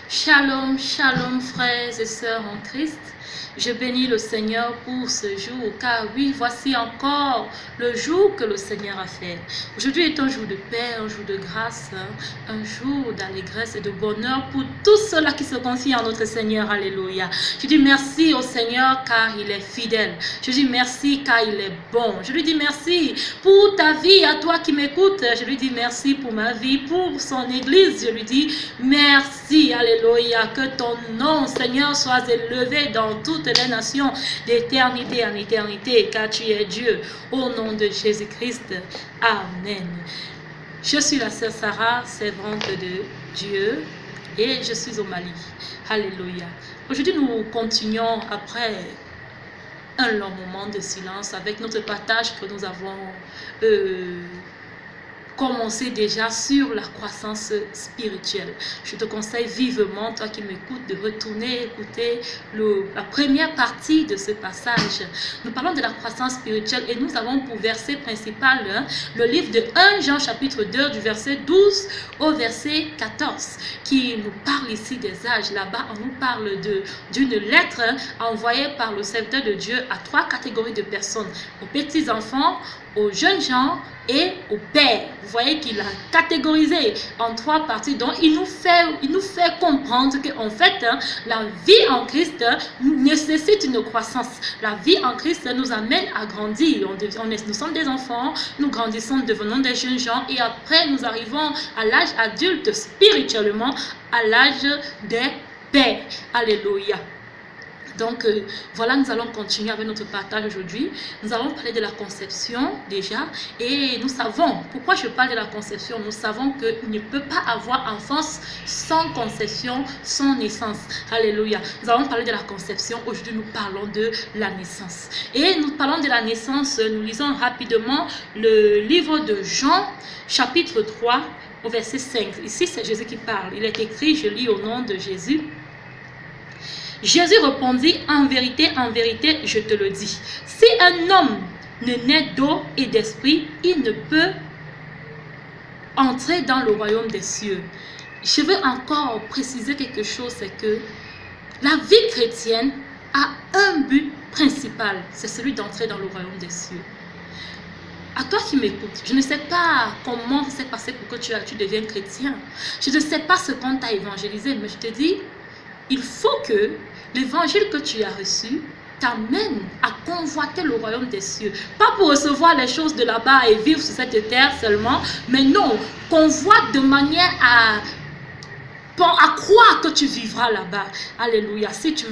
Shalom, shalom frères et sœurs en Christ. Je bénis le Seigneur pour ce jour, car oui, voici encore le jour que le Seigneur a fait. Aujourd'hui est un jour de paix, un jour de grâce, un jour d'allégresse et de bonheur pour tous ceux-là qui se confient en notre Seigneur. Alléluia. Je dis merci au Seigneur car il est fidèle. Je dis merci car il est bon. Je lui dis merci pour ta vie, à toi qui m'écoutes. Je lui dis merci pour ma vie, pour son église. Je lui dis merci. Alléluia. Que ton nom, Seigneur, soit élevé dans toutes les nations d'éternité en éternité, car tu es Dieu. Au nom de Jésus-Christ. Amen. Je suis la sœur Sarah, servante de Dieu, et je suis au Mali. Alléluia. Aujourd'hui, nous continuons après un long moment de silence avec notre partage que nous avons commencé déjà sur la croissance spirituelle. Je te conseille vivement, toi qui m'écoutes, de retourner écouter la première partie de ce passage. Nous parlons de la croissance spirituelle et nous avons pour verset principal le livre de 1 Jean chapitre 2 du verset 12 au verset 14 qui nous parle ici des âges. Là-bas, on nous parle d'une lettre envoyée par le serviteur de Dieu à 3 catégories de personnes: aux petits enfants, aux jeunes gens et aux pères. Vous voyez qu'il a catégorisé en 3 parties. Donc il nous fait comprendre qu'en fait la vie en Christ nécessite une croissance. La vie en Christ nous amène à grandir. Nous sommes des enfants, nous grandissons, devenons des jeunes gens et après nous arrivons à l'âge adulte spirituellement, à l'âge des pères. Alléluia. Donc voilà, nous allons continuer avec notre partage aujourd'hui. Nous allons parler de la conception déjà et nous savons, pourquoi je parle de la conception, nous savons qu'il ne peut pas avoir enfance sans conception, sans naissance. Alléluia. Nous allons parler de la conception, aujourd'hui nous parlons de la naissance. Et nous parlons de la naissance, nous lisons rapidement le livre de Jean, chapitre 3, au verset 5. Ici c'est Jésus qui parle, il est écrit, je lis au nom de Jésus. Jésus répondit, en vérité, je te le dis. Si un homme ne naît d'eau et d'esprit, il ne peut entrer dans le royaume des cieux. Je veux encore préciser quelque chose, c'est que la vie chrétienne a un but principal, c'est celui d'entrer dans le royaume des cieux. À toi qui m'écoutes, je ne sais pas comment ça s'est passé pour que tu deviennes chrétien. Je ne sais pas ce qu'on t'a évangélisé, mais je te dis, il faut que l'évangile que tu as reçu t'amène à convoiter le royaume des cieux. Pas pour recevoir les choses de là-bas et vivre sur cette terre seulement, mais non, convoite de manière à croire que tu vivras là-bas. Alléluia. Si tu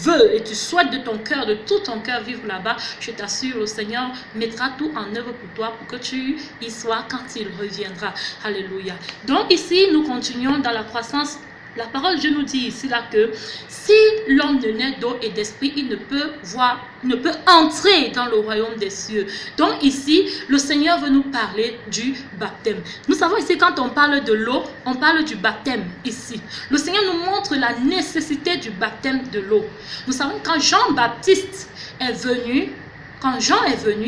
veux et tu souhaites de ton cœur, de tout ton cœur vivre là-bas, je t'assure, le Seigneur mettra tout en œuvre pour toi pour que tu y sois quand il reviendra. Alléluia. Donc ici, nous continuons dans la croissance. La parole de Dieu nous dit ici là que si l'homme ne naît d'eau et d'esprit, il ne peut entrer dans le royaume des cieux. Donc ici, le Seigneur veut nous parler du baptême. Nous savons ici quand on parle de l'eau, on parle du baptême ici. Le Seigneur nous montre la nécessité du baptême de l'eau. Nous savons quand Jean-Baptiste est venu,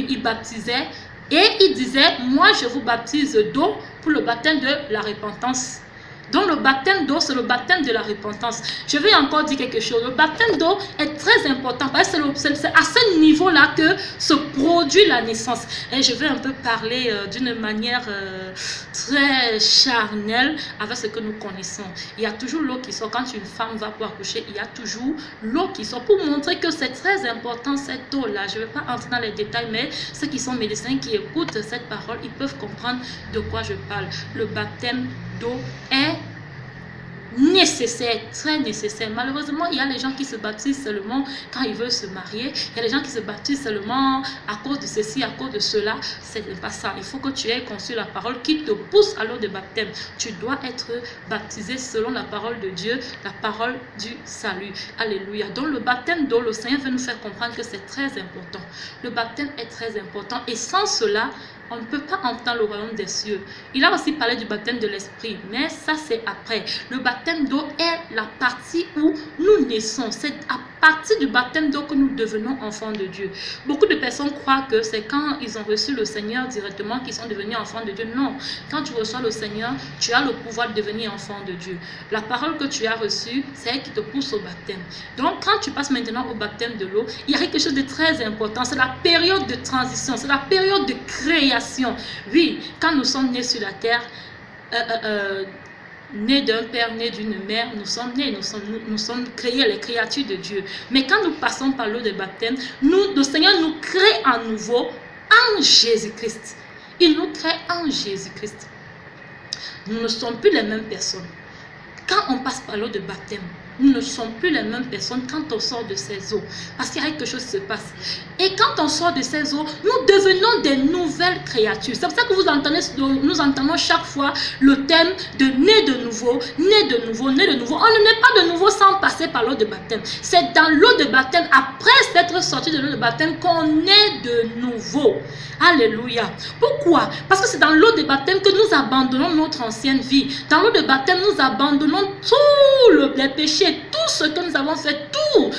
il baptisait et il disait, moi je vous baptise d'eau pour le baptême de la repentance. Donc le baptême d'eau, c'est le baptême de la repentance. Je vais encore dire quelque chose. Le baptême d'eau est très important parce que c'est à ce niveau-là que se produit la naissance. Et je vais un peu parler d'une manière très charnelle avec ce que nous connaissons. Il y a toujours l'eau qui sort. Quand une femme va pour accoucher, il y a toujours l'eau qui sort pour montrer que c'est très important cette eau-là. Je ne vais pas entrer dans les détails, mais ceux qui sont médecins qui écoutent cette parole, ils peuvent comprendre de quoi je parle. Le baptême d'eau est nécessaire, très nécessaire. Malheureusement, il y a les gens qui se baptisent seulement quand ils veulent se marier. Il y a les gens qui se baptisent seulement à cause de ceci, à cause de cela. Ce n'est pas ça. Il faut que tu aies conçu la parole qui te pousse à l'eau de baptême. Tu dois être baptisé selon la parole de Dieu, la parole du salut. Alléluia. Donc le baptême d'eau, le Seigneur veut nous faire comprendre que c'est très important. Le baptême est très important et sans cela, on ne peut pas entrer dans le royaume des cieux. Il a aussi parlé du baptême de l'esprit, mais ça c'est après. Le baptême d'eau est la partie où nous naissons. C'est partir du baptême d'eau que nous devenons enfants de Dieu. Beaucoup de personnes croient que c'est quand ils ont reçu le Seigneur directement qu'ils sont devenus enfants de Dieu. Non, quand tu reçois le Seigneur, tu as le pouvoir de devenir enfant de Dieu. La parole que tu as reçue, c'est elle qui te pousse au baptême. Donc, quand tu passes maintenant au baptême de l'eau, il y a quelque chose de très important. C'est la période de transition, c'est la période de création. Oui, quand nous sommes nés sur la terre, nés d'un père, nés d'une mère, nous sommes nés, nous sommes créés, les créatures de Dieu. Mais quand nous passons par l'eau de baptême, le Seigneur nous crée à nouveau en Jésus-Christ. Il nous crée en Jésus-Christ. Nous ne sommes plus les mêmes personnes. Quand on passe par l'eau de baptême, nous ne sommes plus les mêmes personnes quand on sort de ces eaux. Parce qu'il y a quelque chose qui se passe. Et quand on sort de ces eaux, nous devenons des nouvelles créatures. C'est pour ça que nous entendons chaque fois le thème de né de nouveau, né de nouveau, né de nouveau. On ne naît pas de nouveau sans passer par l'eau de baptême. C'est dans l'eau de baptême, après s'être sorti de l'eau de baptême, qu'on est de nouveau. Alléluia. Pourquoi? Parce que c'est dans l'eau de baptême que nous abandonnons notre ancienne vie. Dans l'eau de baptême, nous abandonnons tous les péchés, tout ce que nous avons fait, tout.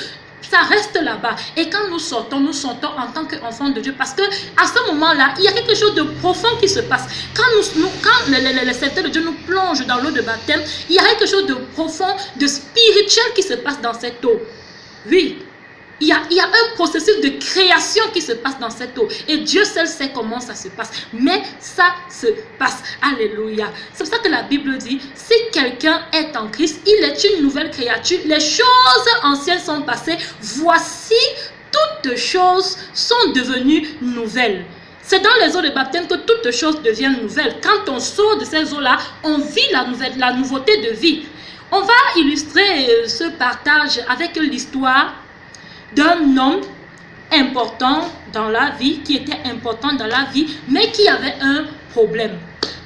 Ça reste là-bas. Et quand nous sortons en tant qu'enfants de Dieu. Parce que à ce moment-là, il y a quelque chose de profond qui se passe. Quand les serviteurs de Dieu nous plongent dans l'eau de baptême, il y a quelque chose de profond, de spirituel qui se passe dans cette eau. Oui. Il y a un processus de création qui se passe dans cette eau. Et Dieu seul sait comment ça se passe. Mais ça se passe. Alléluia. C'est pour ça que la Bible dit, si quelqu'un est en Christ, il est une nouvelle créature. Les choses anciennes sont passées. Voici, toutes choses sont devenues nouvelles. C'est dans les eaux de baptême que toutes choses deviennent nouvelles. Quand on sort de ces eaux-là, on vit la nouveauté de vie. On va illustrer ce partage avec l'histoire d'un homme important dans la vie, qui était important dans la vie, mais qui avait un problème.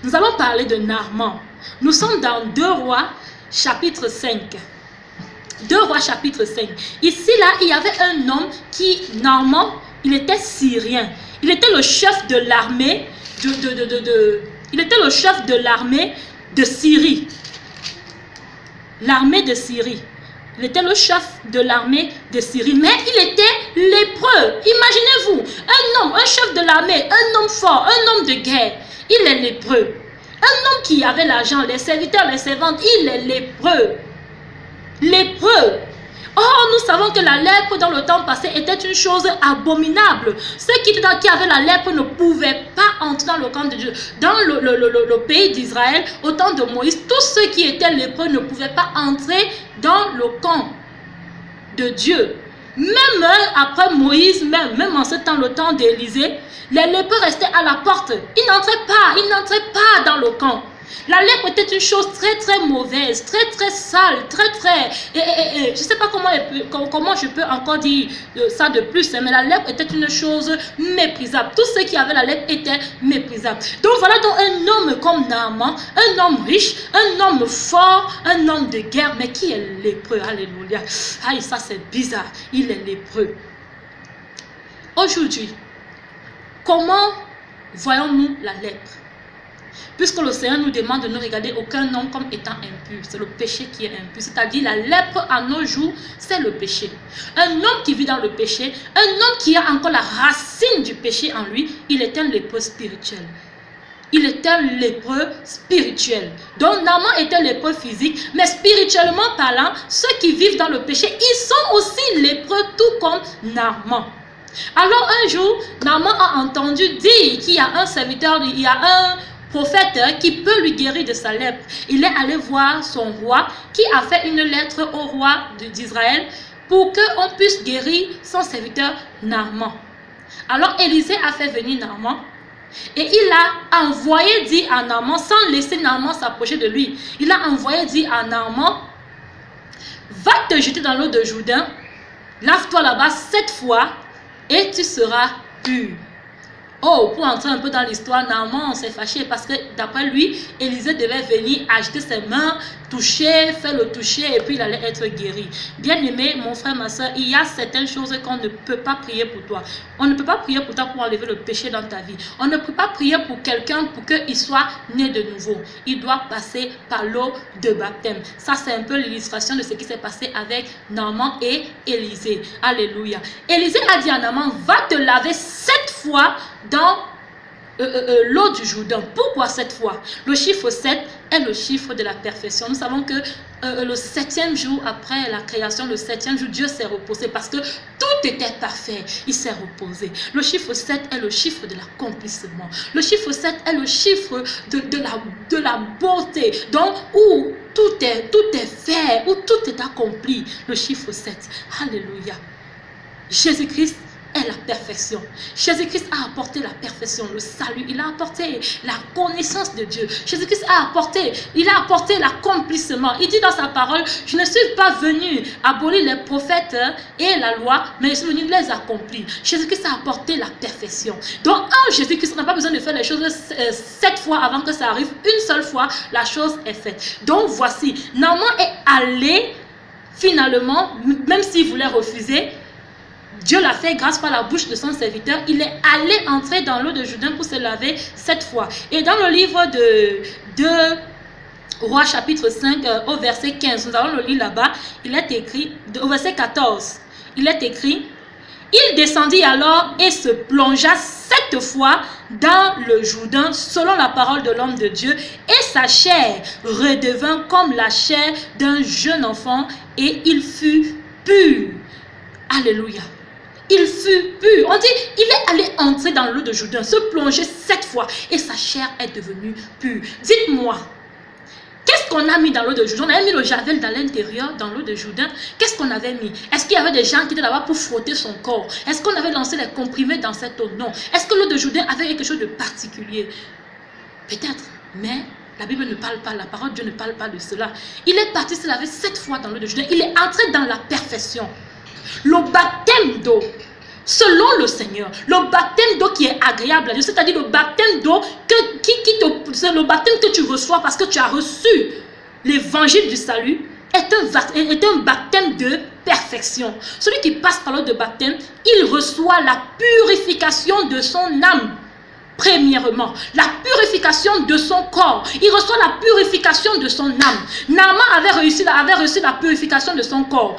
Nous allons parler de Naaman. Nous sommes dans 2 Rois, chapitre 5. 2 Rois, chapitre 5. Ici, là, il y avait un homme qui, Naaman, il était syrien. Il était le chef de l'armée il était le chef de l'armée de Syrie. L'armée de Syrie. Il était le chef de l'armée de Syrie, mais il était lépreux. Imaginez-vous, un chef de l'armée, un homme fort, un homme de guerre, il est lépreux. Un homme qui avait l'argent, les serviteurs, les servantes, il est lépreux. Lépreux. Or, nous savons que la lèpre dans le temps passé était une chose abominable. Ceux qui avaient la lèpre ne pouvaient pas entrer dans le camp de Dieu. Dans le pays d'Israël, au temps de Moïse, tous ceux qui étaient lépreux ne pouvaient pas entrer dans le camp de Dieu. Même après Moïse, même en ce temps, le temps d'Élisée, les lépreux restaient à la porte. Ils n'entraient pas dans le camp. La lèpre était une chose très très mauvaise, très très sale, je ne sais pas comment je peux encore dire ça de plus, mais la lèpre était une chose méprisable. Tous ceux qui avaient la lèpre étaient méprisables. Donc voilà donc un homme comme Naaman, un homme riche, un homme fort, un homme de guerre, mais qui est lépreux. Alléluia. Aïe, ça c'est bizarre, il est lépreux. Aujourd'hui, comment voyons-nous la lèpre? Puisque le Seigneur nous demande de ne regarder aucun homme comme étant impur. C'est le péché qui est impur. C'est-à-dire la lèpre à nos jours, c'est le péché. Un homme qui vit dans le péché, un homme qui a encore la racine du péché en lui, il est un lépreux spirituel. Il est un lépreux spirituel. Donc Naaman était lépreux physique, mais spirituellement parlant, ceux qui vivent dans le péché, ils sont aussi lépreux tout comme Naaman. Alors un jour, Naaman a entendu dire qu'il y a un serviteur, il y a un prophète qui peut lui guérir de sa lèpre. Il est allé voir son roi qui a fait une lettre au roi d'Israël pour qu'on puisse guérir son serviteur Naaman. Alors Élisée a fait venir Naaman et il a envoyé dire à Naaman, sans laisser Naaman s'approcher de lui, il a envoyé dire à Naaman, va te jeter dans l'eau de Jourdain, lave-toi là-bas 7 fois et tu seras pur. Oh, pour entrer un peu dans l'histoire, Naaman s'est fâché parce que d'après lui, Élisée devait venir agiter ses mains, toucher, faire le toucher et puis il allait être guéri. Bien-aimé, mon frère, ma soeur, il y a certaines choses qu'on ne peut pas prier pour toi. On ne peut pas prier pour toi pour enlever le péché dans ta vie. On ne peut pas prier pour quelqu'un pour qu'il soit né de nouveau. Il doit passer par l'eau de baptême. Ça, c'est un peu l'illustration de ce qui s'est passé avec Naaman et Élisée. Alléluia. Élisée a dit à Naaman, va te laver 7 fois dans l'eau du Jourdain. Pourquoi 7 fois? Le chiffre 7 est le chiffre de la perfection. Nous savons que le 7e jour après la création, le 7e jour, Dieu s'est reposé parce que tout était parfait. Il s'est reposé. Le chiffre 7 est le chiffre de l'accomplissement. Le chiffre 7 est le chiffre de la beauté. Donc, où tout est fait, où tout est accompli. Le chiffre 7. Alléluia. Jésus-Christ est la perfection. Jésus-Christ a apporté la perfection, le salut. Il a apporté la connaissance de Dieu. Jésus-Christ a apporté l'accomplissement. Il dit dans sa parole, je ne suis pas venu abolir les prophètes et la loi, mais je suis venu les accomplir. Jésus-Christ a apporté la perfection. Donc en Jésus-Christ, on n'a pas besoin de faire les choses 7 fois avant que ça arrive. Une seule fois, la chose est faite. Donc voici, Naaman est allé finalement, même s'il voulait refuser, Dieu l'a fait grâce par la bouche de son serviteur. Il est allé entrer dans l'eau de Jourdain pour se laver 7 fois. Et dans le livre de Rois chapitre 5 au verset 15, nous allons le lire là-bas, il est écrit, au verset 14, il est écrit, il descendit alors et se plongea 7 fois dans le Jourdain selon la parole de l'homme de Dieu, et sa chair redevint comme la chair d'un jeune enfant et il fut pur. Alléluia. Il fut pur. On dit, il est allé entrer dans l'eau de Jourdain, se plonger 7 fois et sa chair est devenue pure. Dites-moi, qu'est-ce qu'on a mis dans l'eau de Jourdain? On avait mis le javel dans l'intérieur, dans l'eau de Jourdain. Qu'est-ce qu'on avait mis? Est-ce qu'il y avait des gens qui étaient là-bas pour frotter son corps? Est-ce qu'on avait lancé les comprimés dans cette eau? Non. Est-ce que l'eau de Jourdain avait quelque chose de particulier? Peut-être, mais la Bible ne parle pas, la parole de Dieu ne parle pas de cela. Il est parti se laver 7 fois dans l'eau de Jourdain. Il est entré dans la perfection. Le baptême d'eau, selon le Seigneur, le baptême d'eau qui est agréable à Dieu, c'est-à-dire le baptême d'eau c'est le baptême que tu reçois parce que tu as reçu l'évangile du salut, est un baptême de perfection. Celui qui passe par l'eau de baptême, il reçoit la purification de son âme. Premièrement, la purification de son corps. Il reçoit la purification de son âme. Naaman avait reçu la purification de son corps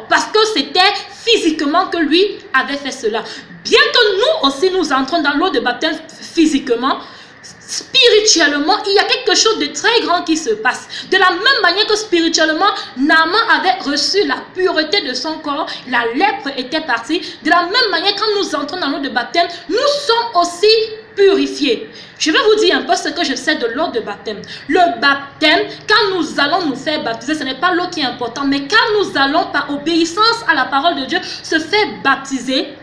parce que c'était physiquement que lui avait fait cela. Bien que nous aussi nous entrons dans l'eau de baptême physiquement, spirituellement, il y a quelque chose de très grand qui se passe. De la même manière que spirituellement, Naaman avait reçu la pureté de son corps, la lèpre était partie. De la même manière, quand nous entrons dans l'eau de baptême, nous sommes aussi purifiés. Je vais vous dire un peu ce que je sais de l'eau de baptême. Le baptême, quand nous allons nous faire baptiser, ce n'est pas l'eau qui est importante, mais quand nous allons par obéissance à la parole de Dieu se faire baptiser,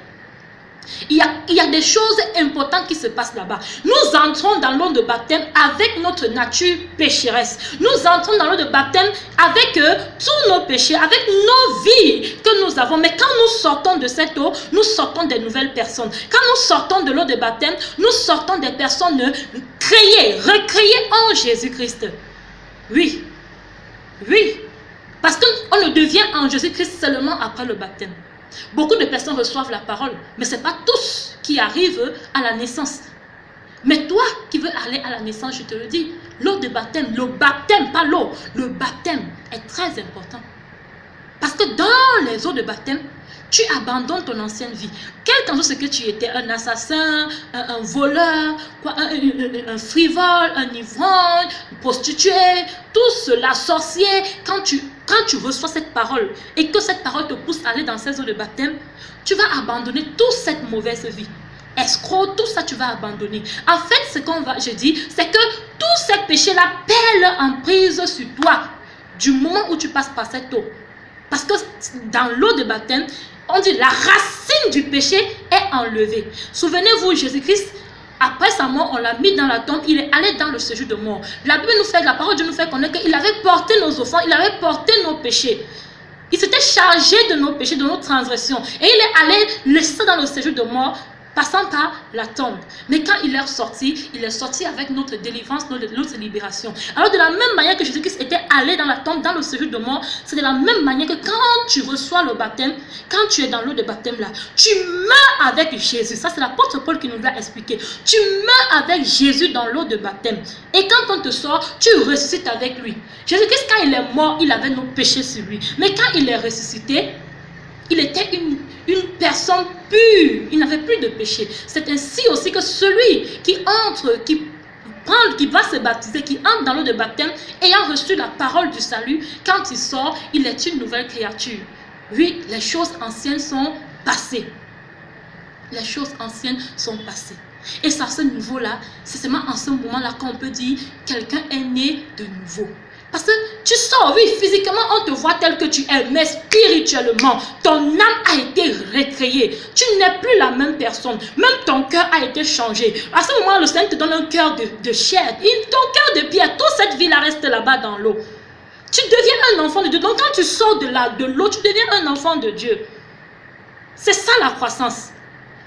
il y a des choses importantes qui se passent là-bas. Nous entrons dans l'eau de baptême avec notre nature pécheresse. Nous entrons dans l'eau de baptême avec tous nos péchés, avec nos vies que nous avons. Mais quand nous sortons de cette eau, nous sortons des nouvelles personnes. Quand nous sortons de l'eau de baptême, nous sortons des personnes recréées en Jésus-Christ. Oui. Oui. Parce qu'on ne devient en Jésus-Christ seulement après le baptême. Beaucoup de personnes reçoivent la parole, mais ce n'est pas tous qui arrivent à la naissance. Mais toi qui veux aller à la naissance, je te le dis, l'eau de baptême, le baptême, pas l'eau, le baptême est très important. Parce que dans les eaux de baptême, tu abandonnes ton ancienne vie. Quel qu'en soit ce que tu étais, un assassin, un voleur, un frivole, un ivrogne, une prostituée, tout cela, sorcier, quand tu reçois cette parole et que cette parole te pousse à aller dans ces eaux de baptême, tu vas abandonner toute cette mauvaise vie. Escroc, tout ça tu vas abandonner. En fait, ce je dis, c'est que tous ces péchés-là pèlent en prise sur toi du moment où tu passes par cette eau. Parce que dans l'eau de baptême, on dit la racine du péché est enlevée. Souvenez-vous, Jésus-Christ, après sa mort, on l'a mis dans la tombe, il est allé dans le séjour de mort. La parole de Dieu nous fait connaître qu'il avait porté nos offenses, il avait porté nos péchés. Il s'était chargé de nos péchés, de nos transgressions. Et il est allé laisser dans le séjour de mort passant par la tombe. Mais quand il est sorti avec notre délivrance, notre libération. Alors de la même manière que Jésus-Christ était allé dans la tombe, dans le séjour de mort, c'est de la même manière que quand tu reçois le baptême, quand tu es dans l'eau de baptême là, tu meurs avec Jésus. Ça c'est l'apôtre Paul qui nous l'a expliqué. Tu meurs avec Jésus dans l'eau de baptême. Et quand on te sort, tu ressuscites avec lui. Jésus-Christ, quand il est mort, il avait nos péchés sur lui. Mais quand il est ressuscité, il était une personne pure. Il n'avait plus de péché. C'est ainsi aussi que celui qui entre, qui va se baptiser, qui entre dans l'eau de baptême, ayant reçu la parole du salut, quand il sort, il est une nouvelle créature. Oui, les choses anciennes sont passées. Les choses anciennes sont passées. Et c'est à ce niveau-là, c'est seulement en ce moment-là qu'on peut dire quelqu'un est né de nouveau. Parce que tu sors, oui, physiquement, on te voit tel que tu es, mais spirituellement, ton âme a été recréée. Tu n'es plus la même personne. Même ton cœur a été changé. À ce moment, le Seigneur te donne un cœur de chair. Ton cœur de pierre, toute cette vie-là reste là-bas dans l'eau. Tu deviens un enfant de Dieu. Donc quand tu sors de l'eau, tu deviens un enfant de Dieu. C'est ça la croissance.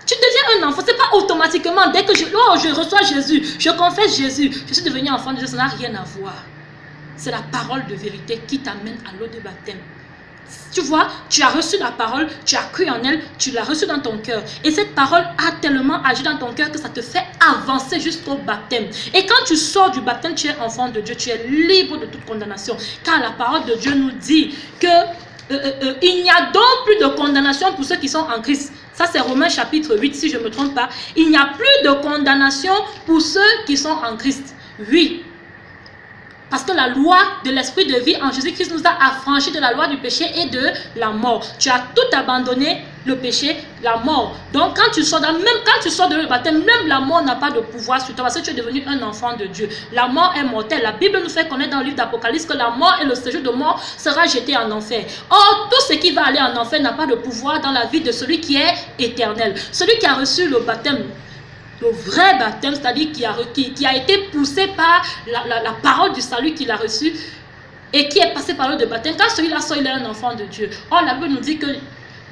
Tu deviens un enfant, ce n'est pas automatiquement dès que je reçois Jésus, je confesse Jésus, je suis devenu enfant de Dieu, ça n'a rien à voir. C'est la parole de vérité qui t'amène à l'eau de baptême. Tu vois, tu as reçu la parole, tu as cru en elle, tu l'as reçue dans ton cœur. Et cette parole a tellement agi dans ton cœur que ça te fait avancer jusqu'au baptême. Et quand tu sors du baptême, tu es enfant de Dieu, tu es libre de toute condamnation. Car la parole de Dieu nous dit que il n'y a donc plus de condamnation pour ceux qui sont en Christ. Ça c'est Romains chapitre 8 si je ne me trompe pas. Il n'y a plus de condamnation pour ceux qui sont en Christ. Oui. Parce que la loi de l'esprit de vie en Jésus-Christ nous a affranchis de la loi du péché et de la mort. Tu as tout abandonné, le péché, la mort. Donc quand tu sors, même quand tu sors de le baptême, même la mort n'a pas de pouvoir sur toi parce que tu es devenu un enfant de Dieu. La mort est mortelle. La Bible nous fait connaître dans le livre d'Apocalypse que la mort et le séjour de mort sera jeté en enfer. Or, tout ce qui va aller en enfer n'a pas de pouvoir dans la vie de celui qui est éternel. Celui qui a reçu le baptême, le vrai baptême, c'est-à-dire qui a été poussé par la parole du salut qu'il a reçu et qui est passé par l'eau de baptême. Quand celui-là sort, il est un enfant de Dieu. Or, la Bible nous dit que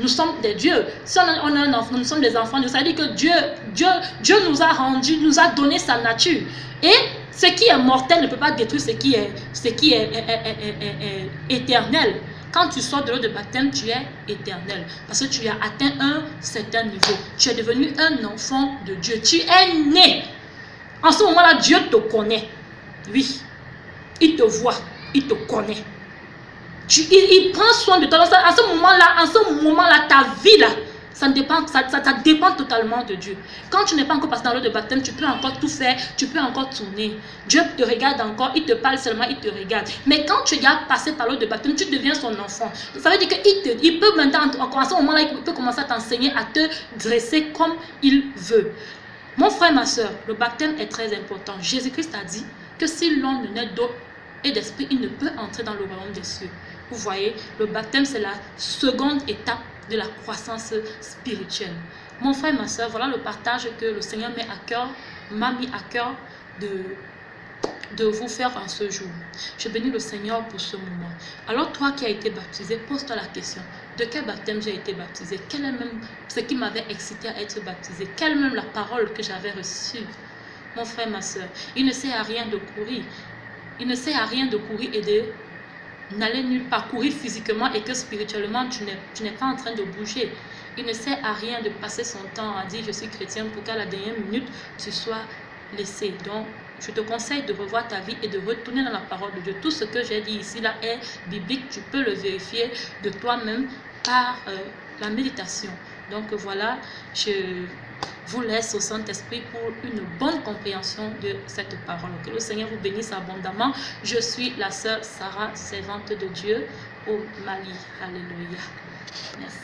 nous sommes des dieux. Si on a un enfant, nous sommes des enfants de Dieu. Ça veut dire que Dieu nous a rendu, nous a donné sa nature. Et ce qui est mortel ne peut pas détruire ce qui est éternel. Quand tu sors de l'eau de baptême, tu es éternel. Parce que tu as atteint un certain niveau. Tu es devenu un enfant de Dieu. Tu es né. En ce moment-là, Dieu te connaît. Oui. Il te voit. Il te connaît. Il prend soin de toi. En ce moment-là, ta vie là, ça dépend totalement de Dieu. Quand tu n'es pas encore passé dans l'eau de baptême, tu peux encore tout faire, tu peux encore tourner. Dieu te regarde encore, il te parle seulement, il te regarde. Mais quand tu as passé par l'eau de baptême, tu deviens son enfant. Ça veut dire qu'il peut maintenant, à ce moment-là, il peut commencer à t'enseigner, à te dresser comme il veut. Mon frère, ma soeur, le baptême est très important. Jésus-Christ a dit que si l'homme ne naît d'eau et d'esprit, il ne peut entrer dans le royaume des cieux. Vous voyez, le baptême, c'est la seconde étape de la croissance spirituelle. Mon frère, ma soeur, voilà le partage que le Seigneur m'a mis à cœur de vous faire en ce jour. Je bénis le Seigneur pour ce moment. Alors toi qui as été baptisé, pose-toi la question. De quel baptême j'ai été baptisé? Quel est même ce qui m'avait excité à être baptisé? Quelle est même la parole que j'avais reçue? Mon frère, ma soeur, il ne sert à rien de courir. Il ne sert à rien de courir et de n'aller nulle part, courir physiquement et que spirituellement tu n'es pas en train de bouger. Il ne sert à rien de passer son temps à dire je suis chrétien pour qu'à la dernière minute tu sois laissé. Donc je te conseille de revoir ta vie et de retourner dans la parole de Dieu. Tout ce que j'ai dit ici là est biblique, tu peux le vérifier de toi-même par la méditation. Donc voilà, je vous laisse au Saint-Esprit pour une bonne compréhension de cette parole. Que le Seigneur vous bénisse abondamment. Je suis la sœur Sarah, servante de Dieu au Mali. Alléluia. Merci.